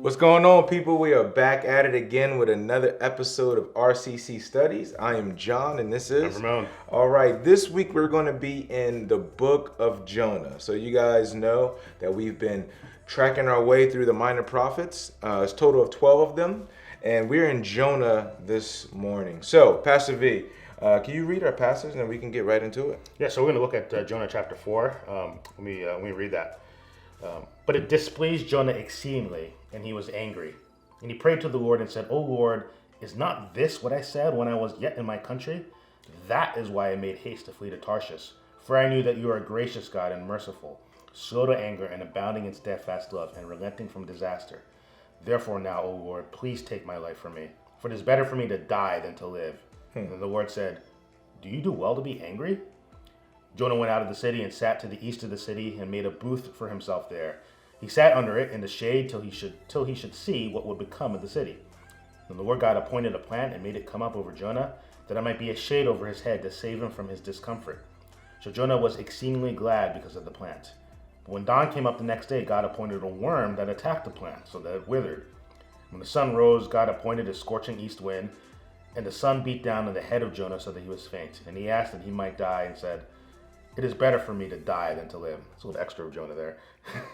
What's going on, people? We are back at it again with another episode of RCC Studies. I am John, and this I'm is... Ramon. All right, this week we're going to be in the book of Jonah. So you guys know that we've been tracking our way through the minor prophets. It's a total of 12 of them, and we're in Jonah this morning. So, Pastor V, can you read our passage, and then we can get right into it? Yeah, so we're going to look at Jonah chapter 4. Let me read that. But it displeased Jonah exceedingly, and he was angry. And he prayed to the Lord and said, O Lord, is not this what I said when I was yet in my country? That is why I made haste to flee to Tarshish. For I knew that you are a gracious God and merciful, slow to anger and abounding in steadfast love, and relenting from disaster. Therefore now, O Lord, please take my life from me. For it is better for me to die than to live. And the Lord said, Do you do well to be angry? Jonah went out of the city and sat to the east of the city and made a booth for himself there. He sat under it in the shade till he should see what would become of the city. Then the Lord God appointed a plant and made it come up over Jonah, that it might be a shade over his head to save him from his discomfort. So Jonah was exceedingly glad because of the plant. But when dawn came up the next day, God appointed a worm that attacked the plant, so that it withered. When the sun rose, God appointed a scorching east wind, and the sun beat down on the head of Jonah so that he was faint. And he asked that he might die and said, It is better for me to die than to live. It's a little extra of Jonah there.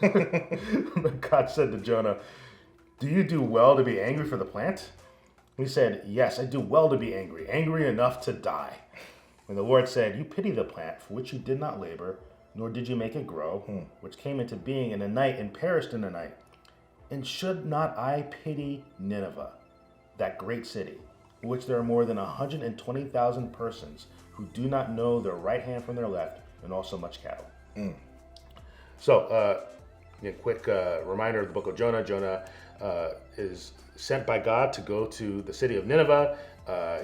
But God said to Jonah, Do you do well to be angry for the plant? He said, Yes, I do well to be angry, angry enough to die. And the Lord said, You pity the plant for which you did not labor, nor did you make it grow, which came into being in a night and perished in a night. And should not I pity Nineveh, that great city, in which there are more than 120,000 persons who do not know their right hand from their left, and also much cattle. So, quick reminder of the book of Jonah. Jonah is sent by God to go to the city of Nineveh.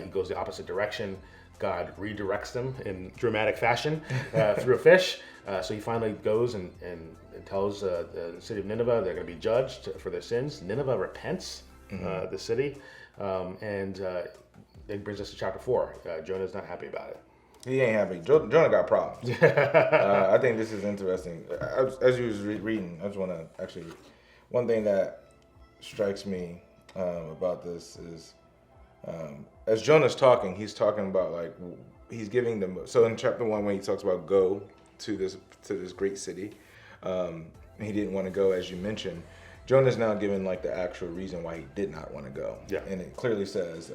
He goes the opposite direction. God redirects them in dramatic fashion through a fish. So he finally goes and tells the city of Nineveh they're going to be judged for their sins. Nineveh repents, the city, and it brings us to chapter 4. Jonah's not happy about it. He ain't happy. Jonah got problems. I think this is interesting. As you was reading, I just want to actually, one thing that strikes me about this is, as Jonah's talking, he's talking about like he's giving them. So in chapter 1, when he talks about go to this great city, he didn't want to go, as you mentioned. Jonah's now giving like the actual reason why he did not want to go. Yeah. And it clearly says,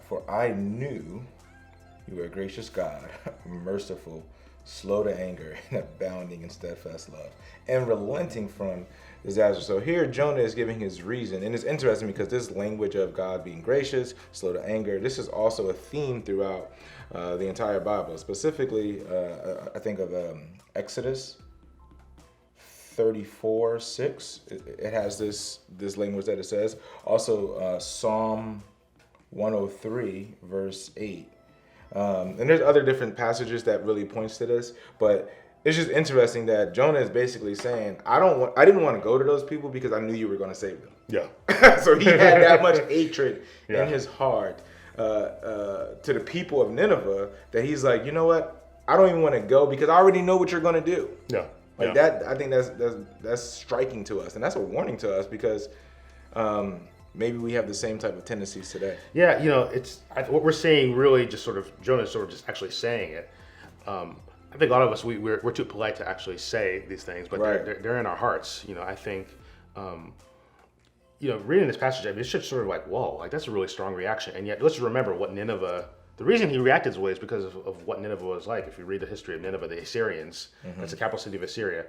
"For I knew." You are a gracious God, merciful, slow to anger, and abounding in steadfast love, and relenting from disaster. So here Jonah is giving his reason, and it's interesting because this language of God being gracious, slow to anger, this is also a theme throughout the entire Bible. Specifically, I think of Exodus 34:6. It has this language that it says. Also, Psalm 103, verse 8. And there's other different passages that really points to this, but it's just interesting that Jonah is basically saying, I didn't want to go to those people because I knew you were going to save them. Yeah. So he had that much hatred in his heart to the people of Nineveh that he's like, you know what? I don't even want to go because I already know what you're going to do. Yeah. Like that. I think that's striking to us, and that's a warning to us because maybe we have the same type of tendencies today. Yeah, it's what we're saying. Really, just sort of Jonah's sort of just actually saying it. I think a lot of us we're too polite to actually say these things, but Right. they're in our hearts. I think reading this passage, it's just sort of like, whoa, like that's a really strong reaction. And yet, let's remember what Nineveh. The reason he reacted this way is because of what Nineveh was like. If you read the history of Nineveh, the Assyrians, that's the capital city of Assyria,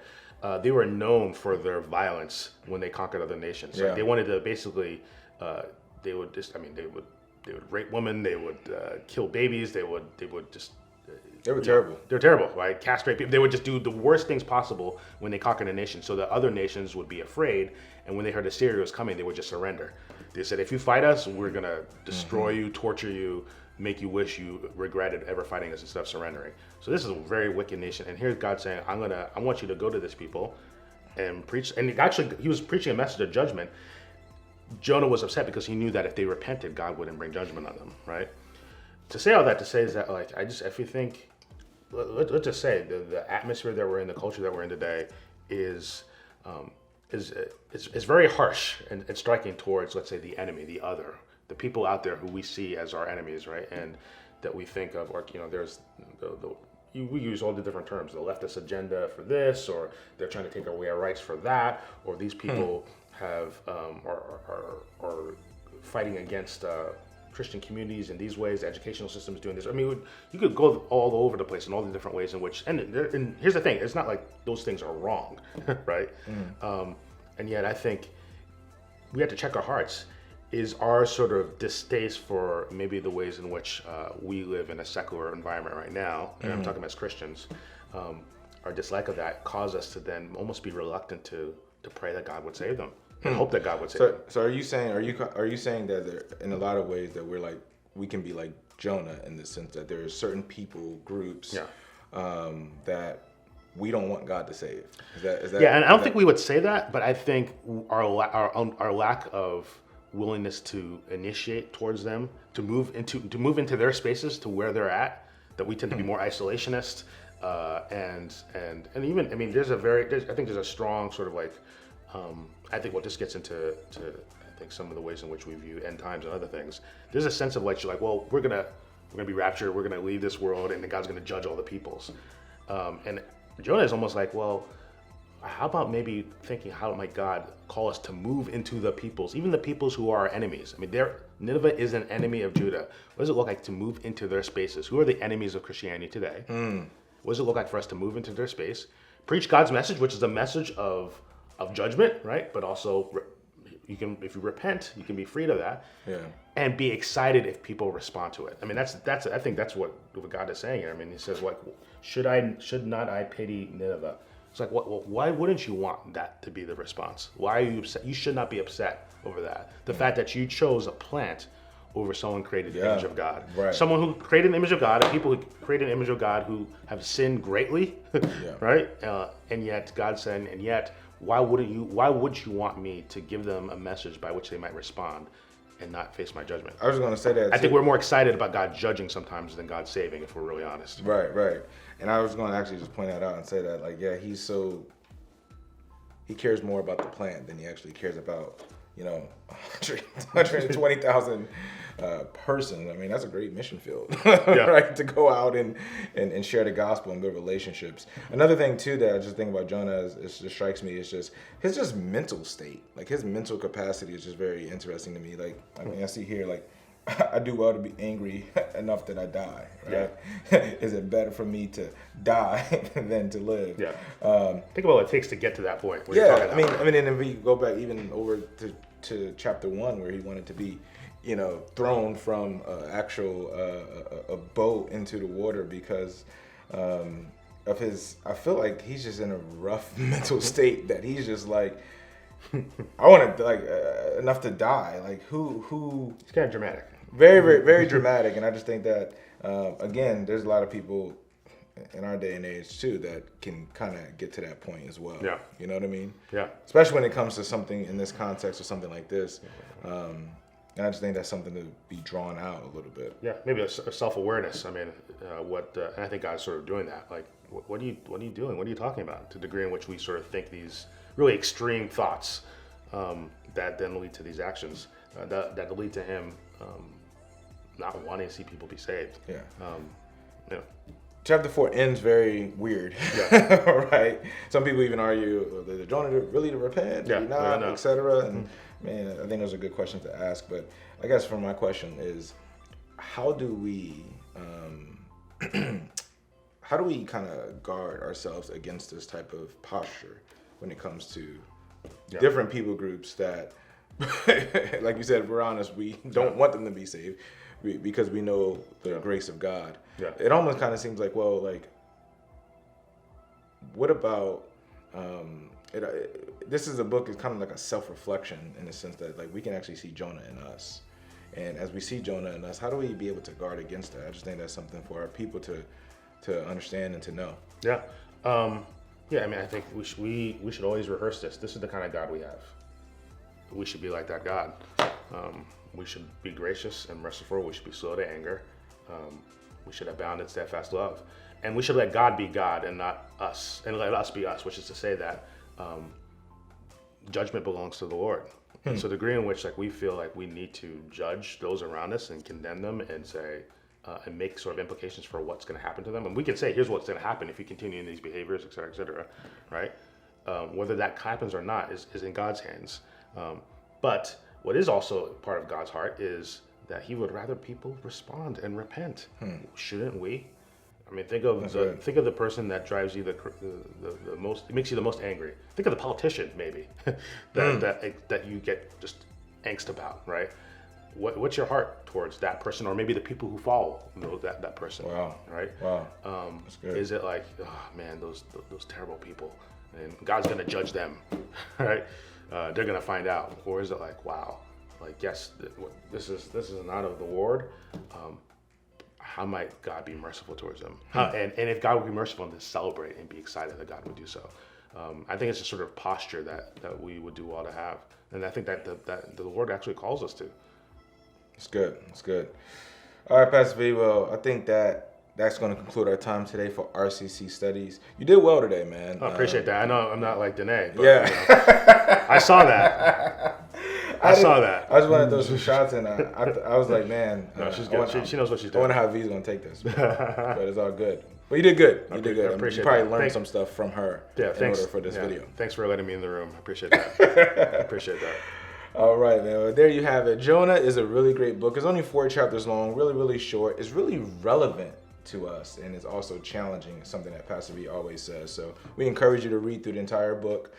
they were known for their violence when they conquered other nations. Yeah. Like they wanted to basically, they would rape women, they would kill babies, they would just. They were terrible. They're terrible, right? Castrate people. They would just do the worst things possible when they conquered a nation, so that other nations would be afraid. And when they heard Assyria was coming, they would just surrender. They said, "If you fight us, we're gonna destroy you, torture you, make you wish you regretted ever fighting us instead of surrendering." So this is a very wicked nation. And here's God saying, I want you to go to this people and preach. And actually, he was preaching a message of judgment. Jonah was upset because he knew that if they repented, God wouldn't bring judgment on them, right? To say all that, to say is that, like, if you think, let's just say the atmosphere that we're in, the culture that we're in today is is very harsh and striking towards, let's say, the enemy, the other, the people out there who we see as our enemies, right? And that we think of, or there's we use all the different terms, the leftist agenda for this, or they're trying to take away our rights for that, or these people have are fighting against Christian communities in these ways. The educational system is doing this. I mean, you could go all over the place in all the different ways in which. And here's the thing: it's not like those things are wrong, right? And yet, I think we have to check our hearts. Is our sort of distaste for maybe the ways in which we live in a secular environment right now, and I'm talking as Christians, our dislike of that cause us to then almost be reluctant to pray that God would save them and hope that God would save them. So are you saying that there, in a lot of ways that we can be like Jonah in the sense that there are certain people groups that we don't want God to save? Is that yeah? And I don't think we would say that, but I think our lack of willingness to initiate towards them, to move into their spaces, to where they're at, that we tend to be more isolationist, and even, I mean, I think there's a strong sort of like, I think what this gets into I think some of the ways in which we view end times and other things. There's a sense of like, you're like, well, we're gonna be raptured, we're gonna leave this world, and then God's gonna judge all the peoples. And Jonah is almost like, well, how about maybe thinking, how might God call us to move into the peoples, even the peoples who are our enemies? I mean, Nineveh is an enemy of Judah. What does it look like to move into their spaces? Who are the enemies of Christianity today? What does it look like for us to move into their space, preach God's message, which is a message of judgment, right? But also, if you repent, you can be freed of that, and be excited if people respond to it. I mean, I think that's what God is saying here. I mean, He says, "What should not I pity Nineveh?" It's like, why wouldn't you want that to be the response? Why are you upset? You should not be upset over that. The fact that you chose a plant over someone created the image of God. Right. Someone who created an image of God, and people who created an image of God who have sinned greatly, right? And yet God said, and yet, why would you want me to give them a message by which they might respond and not face my judgment? I was going to say that. I think we're more excited about God judging sometimes than God saving, if we're really honest. Right. And I was going to actually just point that out and say that, like, yeah, he cares more about the plant than he actually cares about, 120,000 persons. I mean, that's a great mission field, right? To go out and share the gospel and build relationships. Another thing too that I just think about Jonah is just strikes me is just his mental state. Like his mental capacity is just very interesting to me. Like, I mean, I see here, like, I do well to be angry enough that I die, right? Yeah. Is it better for me to die than to live? Yeah. Think about what it takes to get to that point. I mean, and if we go back even over to chapter 1, where he wanted to be, thrown from actual a boat into the water because of his. I feel like he's just in a rough mental state that he's just like, I want to like enough to die. Like who? It's kind of dramatic. Very, very, very dramatic, and I just think that again, there's a lot of people in our day and age too that can kind of get to that point as well. Yeah, you know what I mean? Yeah. Especially when it comes to something in this context or something like this, and I just think that's something to be drawn out a little bit. Yeah, maybe a self-awareness. I mean, and I think God's sort of doing that. Like, what are you doing? What are you talking about? To the degree in which we sort of think these really extreme thoughts that then lead to these actions that lead to him not wanting to see people be saved. Yeah. Chapter 4 ends very weird, right? Some people even argue, did Jonah really repent? Did he not, etc. And man, I think those are good questions to ask. But I guess for my question is, how do we kind of guard ourselves against this type of posture when it comes to different people groups that, like you said, if we're honest, we don't want them to be saved because we know the grace of God. Yeah. It almost kind of seems like, well, like, what about, this is a book, it's kind of like a self-reflection in the sense that, like, we can actually see Jonah in us. And as we see Jonah in us, how do we be able to guard against that? I just think that's something for our people to understand and to know. Yeah. I mean, I think we should always rehearse this. This is the kind of God we have. We should be like that God. We should be gracious and merciful. We should be slow to anger. We should abound in steadfast love. And we should let God be God and not us, and let us be us, which is to say that judgment belongs to the Lord. And so the degree in which like we feel like we need to judge those around us and condemn them and say, and make sort of implications for what's going to happen to them. And we can say, here's what's going to happen if you continue in these behaviors, et cetera, right? Whether that happens or not is in God's hands. But what is also part of God's heart is that he would rather people respond and repent. Shouldn't we? I mean, think of the person that drives you the most, makes you the most angry. Think of the politician, maybe, that you get just angst about, right? What's your heart towards that person, or maybe the people who follow that person? Wow. Right. Wow. That's good. Is it like, oh man, those terrible people, and God's gonna judge them, right? They're gonna find out, or is it like, wow, like yes, this is not of the Lord. How might God be merciful towards them? And if God would be merciful, then celebrate and be excited that God would do so. I think it's a sort of posture that we would do well to have, and I think that the Lord actually calls us to. It's good. It's good. All right, Pastor V. Well, I think that's going to conclude our time today for RCC Studies. You did well today, man. I appreciate that. I know I'm not like Danae, but yeah. I saw that. I saw that. I just wanted to throw some shots in. I was like, man. No, she's good. She knows what she's doing. I wonder how V's going to take this. But it's all good. But you did good. You did good. I appreciate you probably that. learned some stuff from her in order for this video. Thanks for letting me in the room. I appreciate that. I appreciate that. All right, man. Well, there you have it. Jonah is a really great book. It's only 4 chapters long, really, really short. It's really relevant to us, and it's also challenging. It's something that Pastor V always says. So we encourage you to read through the entire book.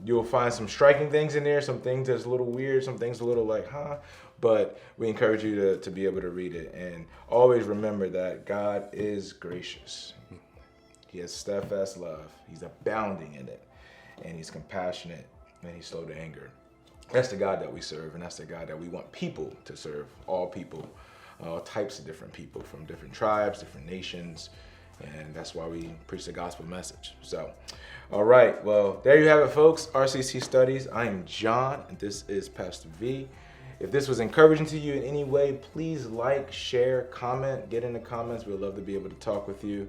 You'll find some striking things in there, some things that's a little weird, some things a little like, huh? But we encourage you to be able to read it. And always remember that God is gracious. He has steadfast love. He's abounding in it. And he's compassionate, and he's slow to anger. That's the God that we serve, and that's the God that we want people to serve, all people, all types of different people from different tribes, different nations, and that's why we preach the gospel message. So, all right, well, there you have it, folks. RCC Studies. I am John, and this is Pastor V. If this was encouraging to you in any way, please like, share, comment, get in the comments. We'd love to be able to talk with you.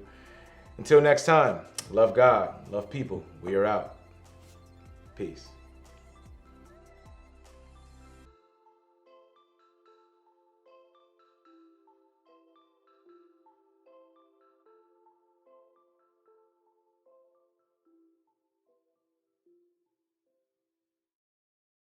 Until next time, love God, love people. We are out. Peace.